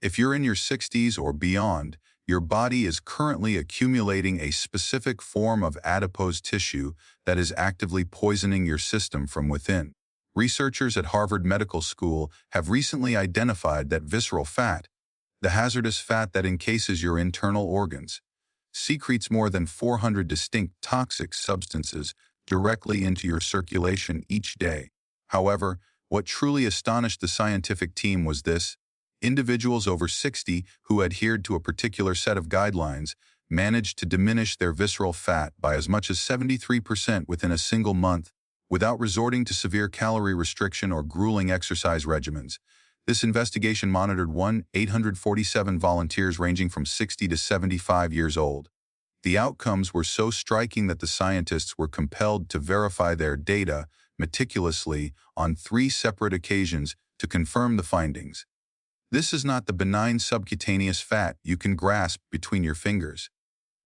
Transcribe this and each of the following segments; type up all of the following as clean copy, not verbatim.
If you're in your 60s or beyond, your body is currently accumulating a specific form of adipose tissue that is actively poisoning your system from within. Researchers at Harvard Medical School have recently identified that visceral fat, the hazardous fat that encases your internal organs, secretes more than 400 distinct toxic substances directly into your circulation each day. However, what truly astonished the scientific team was this: individuals over 60 who adhered to a particular set of guidelines managed to diminish their visceral fat by as much as 73% within a single month without resorting to severe calorie restriction or grueling exercise regimens. This investigation monitored 847 volunteers ranging from 60 to 75 years old. The outcomes were so striking that the scientists were compelled to verify their data meticulously on 3 separate occasions to confirm the findings. This is not the benign subcutaneous fat you can grasp between your fingers.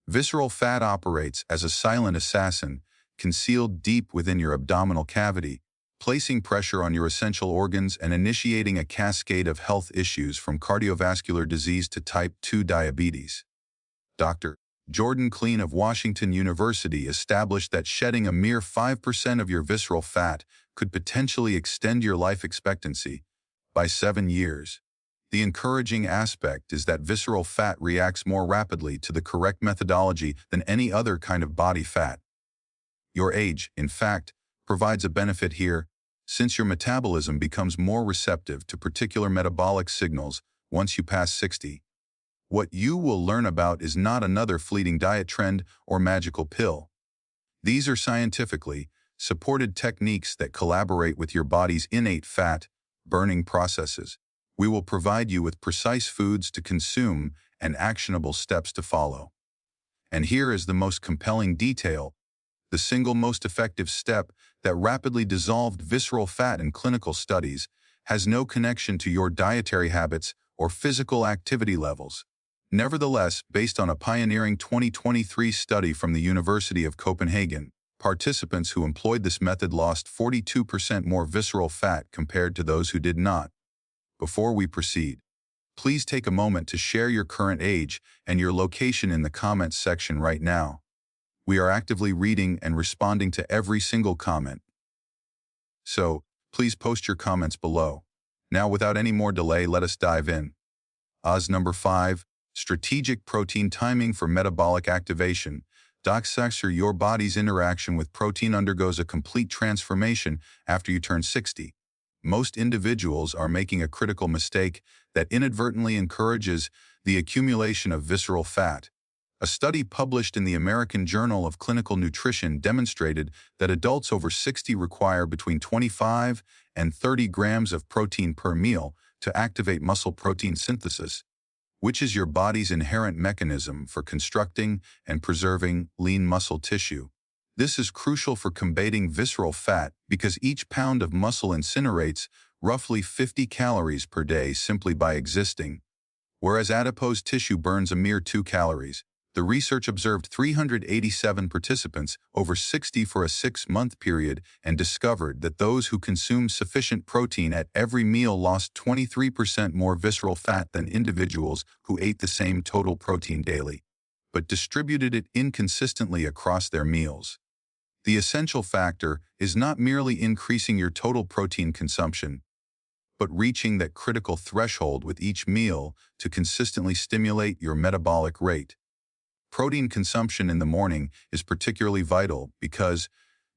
Visceral fat operates as a silent assassin, concealed deep within your abdominal cavity, placing pressure on your essential organs and initiating a cascade of health issues from cardiovascular disease to type 2 diabetes. Dr. Jordan Kleen of Washington University established that shedding a mere 5% of your visceral fat could potentially extend your life expectancy by 7 years. The encouraging aspect is that visceral fat reacts more rapidly to the correct methodology than any other kind of body fat. Your age, in fact, provides a benefit here, since your metabolism becomes more receptive to particular metabolic signals once you pass 60. What you will learn about is not another fleeting diet trend or magical pill. These are scientifically supported techniques that collaborate with your body's innate fat burning processes. We will provide you with precise foods to consume and actionable steps to follow. And here is the most compelling detail: the single most effective step that rapidly dissolved visceral fat in clinical studies has no connection to your dietary habits or physical activity levels. Nevertheless, based on a pioneering 2023 study from the University of Copenhagen, participants who employed this method lost 42% more visceral fat compared to those who did not. Before we proceed, please take a moment to share your current age and your location in the comments section right now. We are actively reading and responding to every single comment. So, please post your comments below. Now, without any more delay, let us dive in. Number 5. Strategic protein timing for metabolic activation. Your body's interaction with protein undergoes a complete transformation after you turn 60. Most individuals are making a critical mistake that inadvertently encourages the accumulation of visceral fat. A study published in the American Journal of Clinical Nutrition demonstrated that adults over 60 require between 25 and 30 grams of protein per meal to activate muscle protein synthesis, which is your body's inherent mechanism for constructing and preserving lean muscle tissue. This is crucial for combating visceral fat because each pound of muscle incinerates roughly 50 calories per day simply by existing, whereas adipose tissue burns a mere 2 calories. The research observed 387 participants over 60 for a 6-month period and discovered that those who consumed sufficient protein at every meal lost 23% more visceral fat than individuals who ate the same total protein daily, but distributed it inconsistently across their meals. The essential factor is not merely increasing your total protein consumption, but reaching that critical threshold with each meal to consistently stimulate your metabolic rate. Protein consumption in the morning is particularly vital because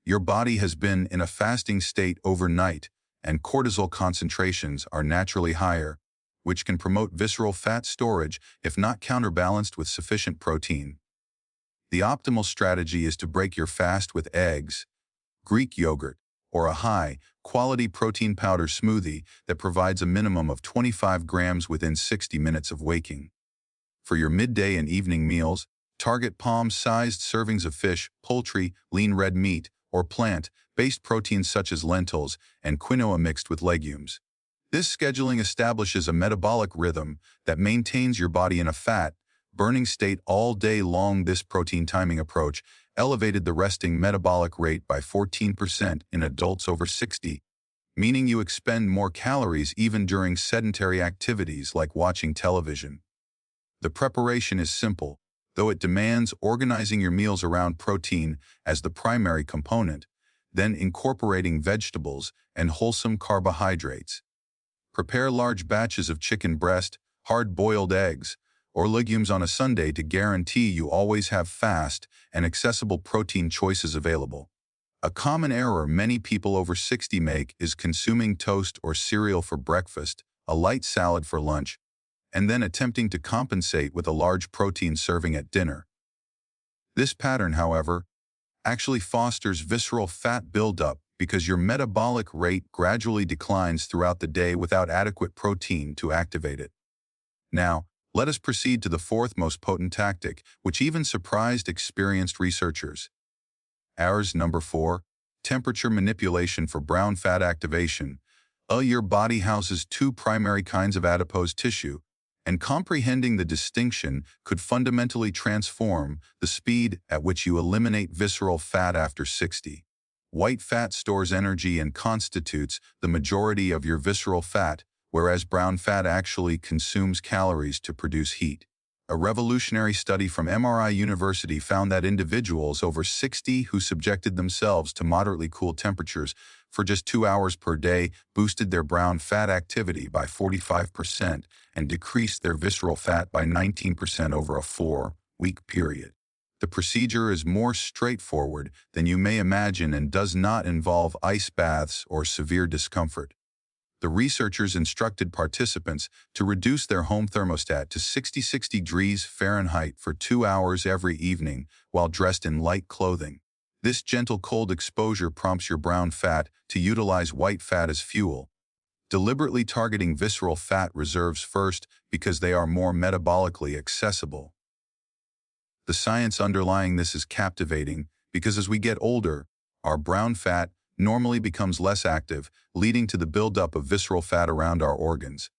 your body has been in a fasting state overnight and cortisol concentrations are naturally higher, which can promote visceral fat storage if not counterbalanced with sufficient protein. The optimal strategy is to break your fast with eggs, Greek yogurt, or a high-quality protein powder smoothie that provides a minimum of 25 grams within 60 minutes of waking. For your midday and evening meals, target palm-sized servings of fish, poultry, lean red meat, or plant-based proteins such as lentils and quinoa mixed with legumes. This scheduling establishes a metabolic rhythm that maintains your body in a fat-burning state all day long. This protein timing approach elevated the resting metabolic rate by 14% in adults over 60, meaning you expend more calories even during sedentary activities like watching television. The preparation is simple, though it demands organizing your meals around protein as the primary component, then incorporating vegetables and wholesome carbohydrates. Prepare large batches of chicken breast, hard-boiled eggs, or legumes on a Sunday to guarantee you always have fast and accessible protein choices available. A common error many people over 60 make is consuming toast or cereal for breakfast, a light salad for lunch, and then attempting to compensate with a large protein serving at dinner. This pattern, however, actually fosters visceral fat buildup because your metabolic rate gradually declines throughout the day without adequate protein to activate it. Now, let us proceed to the fourth most potent tactic, which even surprised experienced researchers. Ours number 4, temperature manipulation for brown fat activation. Your body houses two primary kinds of adipose tissue, and comprehending the distinction could fundamentally transform the speed at which you eliminate visceral fat after 60. White fat stores energy and constitutes the majority of your visceral fat, whereas brown fat actually consumes calories to produce heat. A revolutionary study from MRI University found that individuals over 60 who subjected themselves to moderately cool temperatures for just 2 hours per day boosted their brown fat activity by 45% and decreased their visceral fat by 19% over a 4-week period. The procedure is more straightforward than you may imagine and does not involve ice baths or severe discomfort. The researchers instructed participants to reduce their home thermostat to 66 degrees Fahrenheit for 2 hours every evening while dressed in light clothing. This gentle cold exposure prompts your brown fat to utilize white fat as fuel, deliberately targeting visceral fat reserves first because they are more metabolically accessible. The science underlying this is captivating because as we get older, our brown fat normally becomes less active, leading to the buildup of visceral fat around our organs.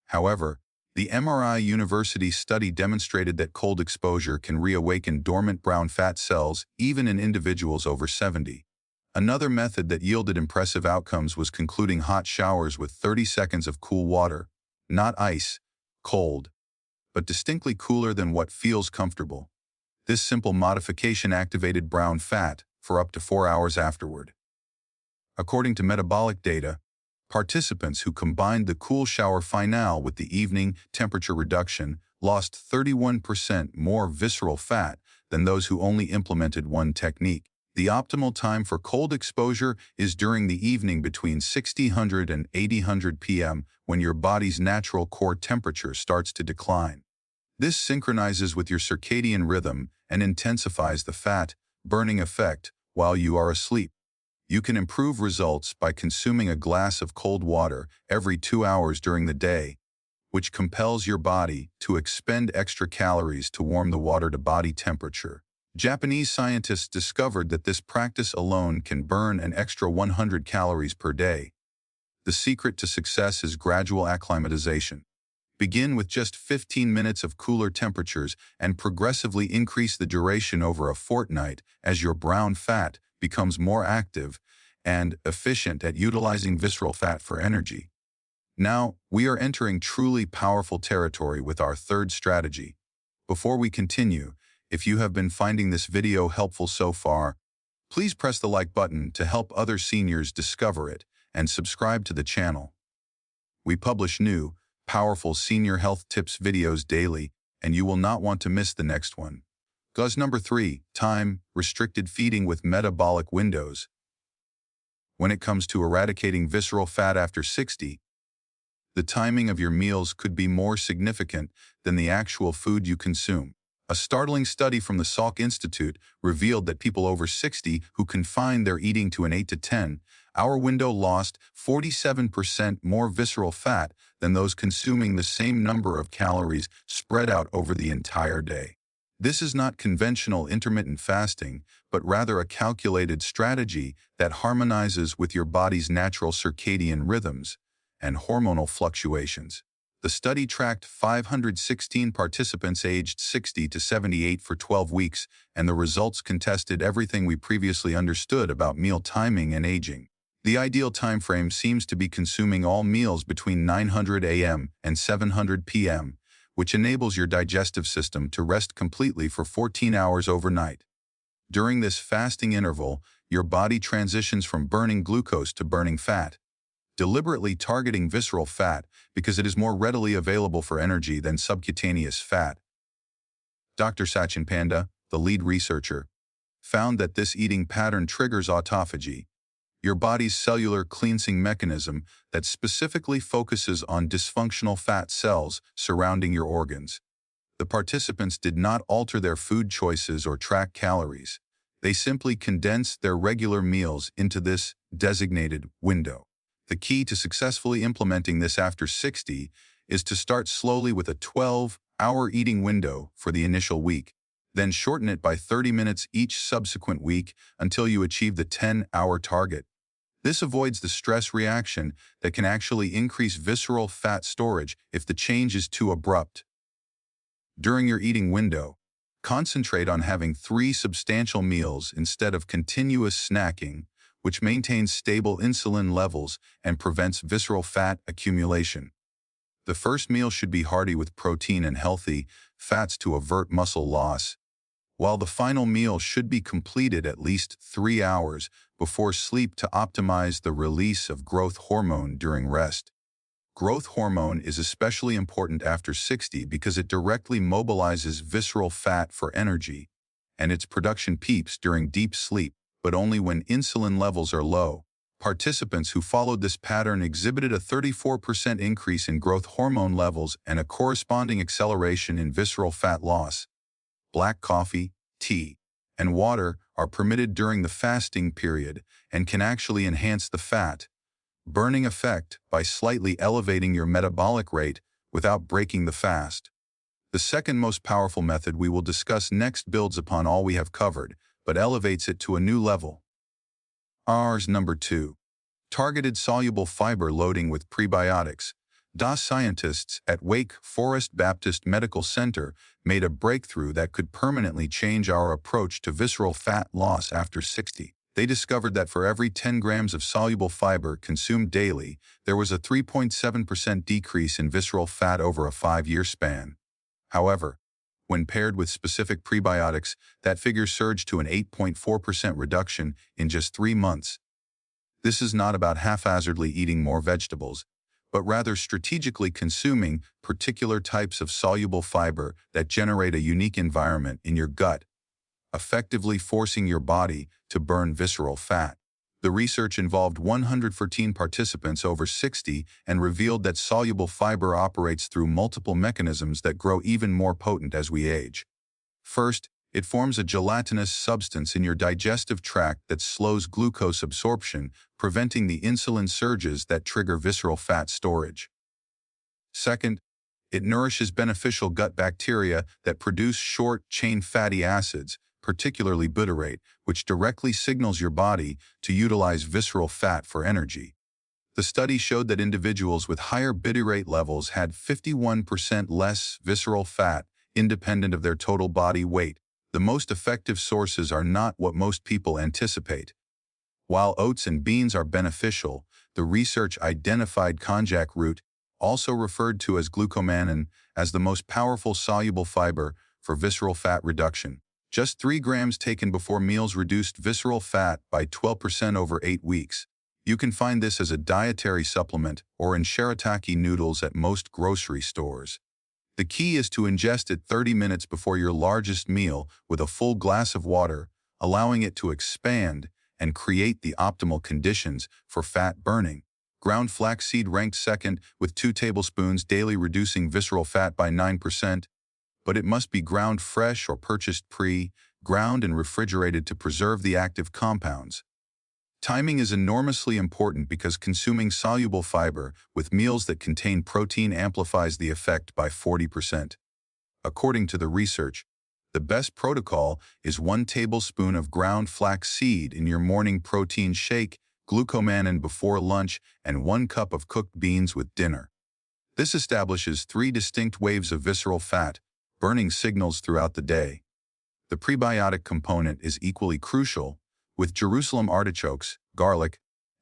However, the MRI University study demonstrated that cold exposure can reawaken dormant brown fat cells even in individuals over 70. Another method that yielded impressive outcomes was concluding hot showers with 30 seconds of cool water, not ice, cold, but distinctly cooler than what feels comfortable. This simple modification activated brown fat for up to 4 hours afterward. According to metabolic data, participants who combined the cool shower finale with the evening temperature reduction lost 31% more visceral fat than those who only implemented one technique. The optimal time for cold exposure is during the evening between 1600 and 1800 p.m. when your body's natural core temperature starts to decline. This synchronizes with your circadian rhythm and intensifies the fat burning effect while you are asleep. You can improve results by consuming a glass of cold water every 2 hours during the day, which compels your body to expend extra calories to warm the water to body temperature. Japanese scientists discovered that this practice alone can burn an extra 100 calories per day. The secret to success is gradual acclimatization. Begin with just 15 minutes of cooler temperatures and progressively increase the duration over a fortnight as your brown fat becomes more active and efficient at utilizing visceral fat for energy. Now, we are entering truly powerful territory with our third strategy. Before we continue, if you have been finding this video helpful so far, please press the like button to help other seniors discover it and subscribe to the channel. We publish new, powerful senior health tips videos daily, and you will not want to miss the next one. Number 3, time-restricted feeding with metabolic windows. When it comes to eradicating visceral fat after 60, the timing of your meals could be more significant than the actual food you consume. A startling study from the Salk Institute revealed that people over 60 who confined their eating to an 8 to 10-hour window lost 47% more visceral fat than those consuming the same number of calories spread out over the entire day. This is not conventional intermittent fasting, but rather a calculated strategy that harmonizes with your body's natural circadian rhythms and hormonal fluctuations. The study tracked 516 participants aged 60 to 78 for 12 weeks, and the results contested everything we previously understood about meal timing and aging. The ideal time frame seems to be consuming all meals between 900 a.m. and 700 p.m., which enables your digestive system to rest completely for 14 hours overnight. During this fasting interval, your body transitions from burning glucose to burning fat, deliberately targeting visceral fat because it is more readily available for energy than subcutaneous fat. Dr. Sachin Panda, the lead researcher, found that this eating pattern triggers autophagy, your body's cellular cleansing mechanism that specifically focuses on dysfunctional fat cells surrounding your organs. The participants did not alter their food choices or track calories. They simply condensed their regular meals into this designated window. The key to successfully implementing this after 60 is to start slowly with a 12-hour eating window for the initial week, then shorten it by 30 minutes each subsequent week until you achieve the 10-hour target. This avoids the stress reaction that can actually increase visceral fat storage if the change is too abrupt. During your eating window, concentrate on having 3 substantial meals instead of continuous snacking, which maintains stable insulin levels and prevents visceral fat accumulation. The first meal should be hearty with protein and healthy fats to avert muscle loss, while the final meal should be completed at least 3 hours before sleep to optimize the release of growth hormone during rest. Growth hormone is especially important after 60 because it directly mobilizes visceral fat for energy, and its production peaks during deep sleep, but only when insulin levels are low. Participants who followed this pattern exhibited a 34% increase in growth hormone levels and a corresponding acceleration in visceral fat loss. Black coffee, tea, and water are permitted during the fasting period and can actually enhance the fat burning effect by slightly elevating your metabolic rate without breaking the fast. The second most powerful method we will discuss next builds upon all we have covered, but elevates it to a new level. Number 2. Targeted soluble fiber loading with prebiotics. DAS scientists at Wake Forest Baptist Medical Center made a breakthrough that could permanently change our approach to visceral fat loss after 60. They discovered that for every 10 grams of soluble fiber consumed daily, there was a 3.7% decrease in visceral fat over a 5-year span. However, when paired with specific prebiotics, that figure surged to an 8.4% reduction in just 3 months. This is not about haphazardly eating more vegetables, but rather strategically consuming particular types of soluble fiber that generate a unique environment in your gut, effectively forcing your body to burn visceral fat. The research involved 114 participants over 60 and revealed that soluble fiber operates through multiple mechanisms that grow even more potent as we age. First, it forms a gelatinous substance in your digestive tract that slows glucose absorption, preventing the insulin surges that trigger visceral fat storage. Second, it nourishes beneficial gut bacteria that produce short-chain fatty acids, particularly butyrate, which directly signals your body to utilize visceral fat for energy. The study showed that individuals with higher butyrate levels had 51% less visceral fat, independent of their total body weight. The most effective sources are not what most people anticipate. While oats and beans are beneficial, the research identified konjac root, also referred to as glucomannan, as the most powerful soluble fiber for visceral fat reduction. Just 3 grams taken before meals reduced visceral fat by 12% over 8 weeks. You can find this as a dietary supplement or in shirataki noodles at most grocery stores. The key is to ingest it 30 minutes before your largest meal with a full glass of water, allowing it to expand and create the optimal conditions for fat burning. Ground flaxseed ranked second with 2 tablespoons daily, reducing visceral fat by 9%, but it must be ground fresh or purchased pre-ground and refrigerated to preserve the active compounds. Timing is enormously important because consuming soluble fiber with meals that contain protein amplifies the effect by 40%. According to the research, the best protocol is 1 tablespoon of ground flaxseed in your morning protein shake, glucomannan before lunch, and 1 cup of cooked beans with dinner. This establishes 3 distinct waves of visceral fat, burning signals throughout the day. The prebiotic component is equally crucial, with Jerusalem artichokes, garlic,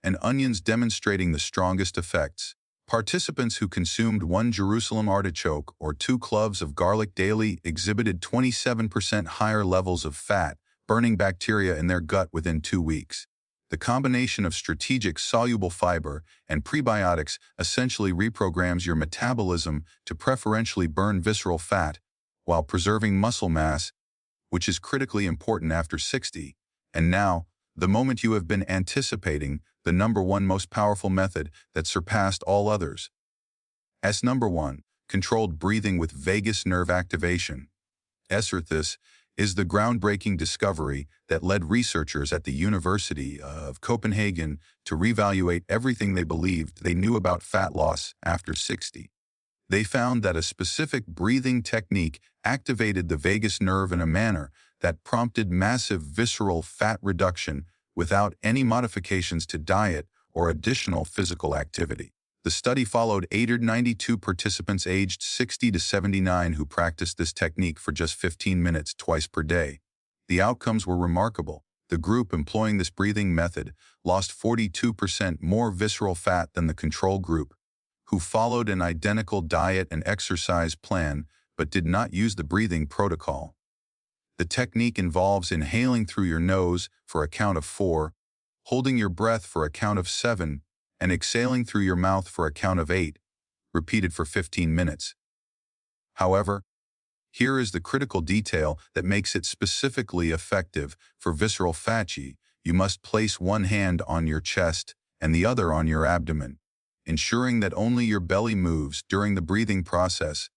and onions demonstrating the strongest effects. Participants who consumed 1 Jerusalem artichoke or 2 cloves of garlic daily exhibited 27% higher levels of fat, burning bacteria in their gut within 2 weeks. The combination of strategic soluble fiber and prebiotics essentially reprograms your metabolism to preferentially burn visceral fat while preserving muscle mass, which is critically important after 60. And now, the moment you have been anticipating, the number one most powerful method that surpassed all others. Number 1. Controlled breathing with vagus nerve activation. This is the groundbreaking discovery that led researchers at the University of Copenhagen to reevaluate everything they believed they knew about fat loss after 60. They found that a specific breathing technique activated the vagus nerve in a manner that prompted massive visceral fat reduction without any modifications to diet or additional physical activity. The study followed 892 participants aged 60 to 79 who practiced this technique for just 15 minutes twice per day. The outcomes were remarkable. The group employing this breathing method lost 42% more visceral fat than the control group, who followed an identical diet and exercise plan but did not use the breathing protocol. The technique involves inhaling through your nose for a count of 4, holding your breath for a count of 7, and exhaling through your mouth for a count of 8, repeated for 15 minutes. However, here is the critical detail that makes it specifically effective for visceral fat. You must place one hand on your chest and the other on your abdomen, ensuring that only your belly moves during the breathing process.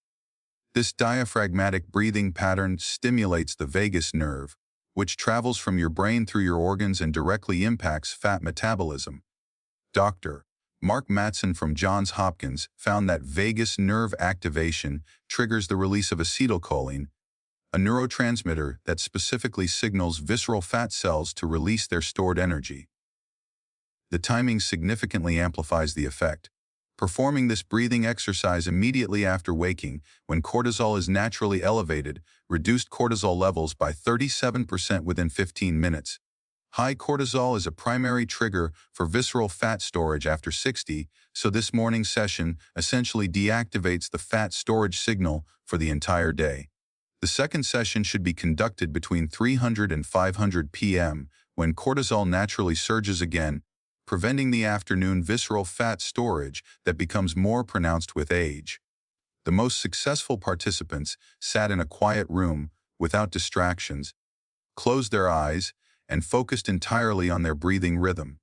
This diaphragmatic breathing pattern stimulates the vagus nerve, which travels from your brain through your organs and directly impacts fat metabolism. Dr. Mark Mattson from Johns Hopkins found that vagus nerve activation triggers the release of acetylcholine, a neurotransmitter that specifically signals visceral fat cells to release their stored energy. The timing significantly amplifies the effect. Performing this breathing exercise immediately after waking, when cortisol is naturally elevated, reduced cortisol levels by 37% within 15 minutes. High cortisol is a primary trigger for visceral fat storage after 60, so this morning session essentially deactivates the fat storage signal for the entire day. The second session should be conducted between 300 and 500 p.m. when cortisol naturally surges again, preventing the afternoon visceral fat storage that becomes more pronounced with age. The most successful participants sat in a quiet room without distractions, closed their eyes, and focused entirely on their breathing rhythm.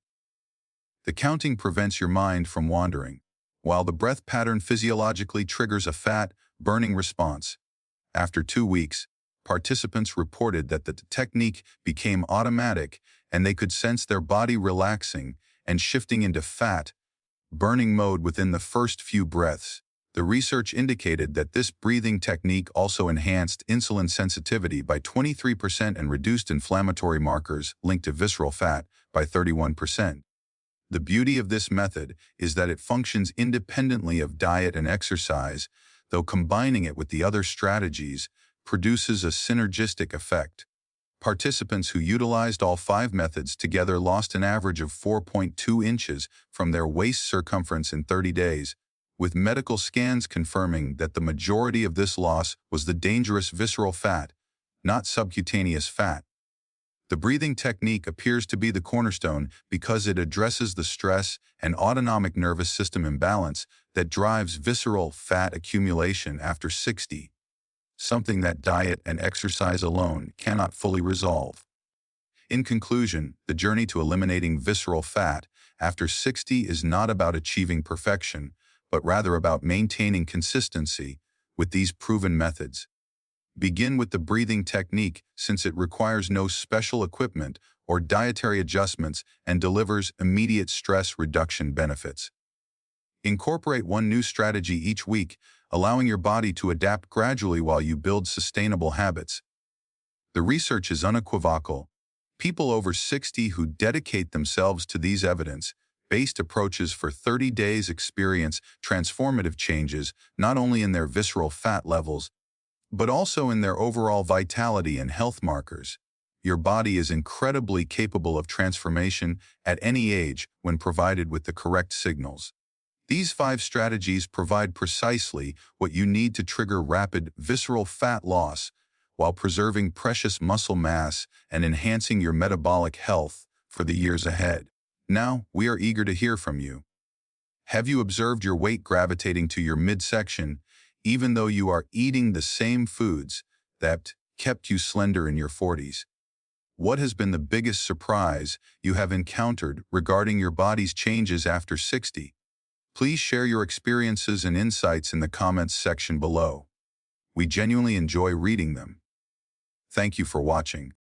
The counting prevents your mind from wandering, while the breath pattern physiologically triggers a fat-burning response. After 2 weeks, participants reported that the technique became automatic and they could sense their body relaxing and shifting into fat-burning mode within the first few breaths. The research indicated that this breathing technique also enhanced insulin sensitivity by 23% and reduced inflammatory markers linked to visceral fat by 31%. The beauty of this method is that it functions independently of diet and exercise, though combining it with the other strategies produces a synergistic effect. Participants who utilized all 5 methods together lost an average of 4.2 inches from their waist circumference in 30 days, with medical scans confirming that the majority of this loss was the dangerous visceral fat, not subcutaneous fat. The breathing technique appears to be the cornerstone because it addresses the stress and autonomic nervous system imbalance that drives visceral fat accumulation after 60, something that diet and exercise alone cannot fully resolve. In conclusion, the journey to eliminating visceral fat after 60 is not about achieving perfection, but rather about maintaining consistency with these proven methods. Begin with the breathing technique since it requires no special equipment or dietary adjustments and delivers immediate stress reduction benefits. Incorporate one new strategy each week, allowing your body to adapt gradually while you build sustainable habits. The research is unequivocal. People over 60 who dedicate themselves to these evidence-based approaches for 30 days experience transformative changes not only in their visceral fat levels, but also in their overall vitality and health markers. your body is incredibly capable of transformation at any age when provided with the correct signals. These 5 strategies provide precisely what you need to trigger rapid visceral fat loss while preserving precious muscle mass and enhancing your metabolic health for the years ahead. Now, we are eager to hear from you. Have you observed your weight gravitating to your midsection even though you are eating the same foods that kept you slender in your 40s? What has been the biggest surprise you have encountered regarding your body's changes after 60? Please share your experiences and insights in the comments section below. We genuinely enjoy reading them. Thank you for watching.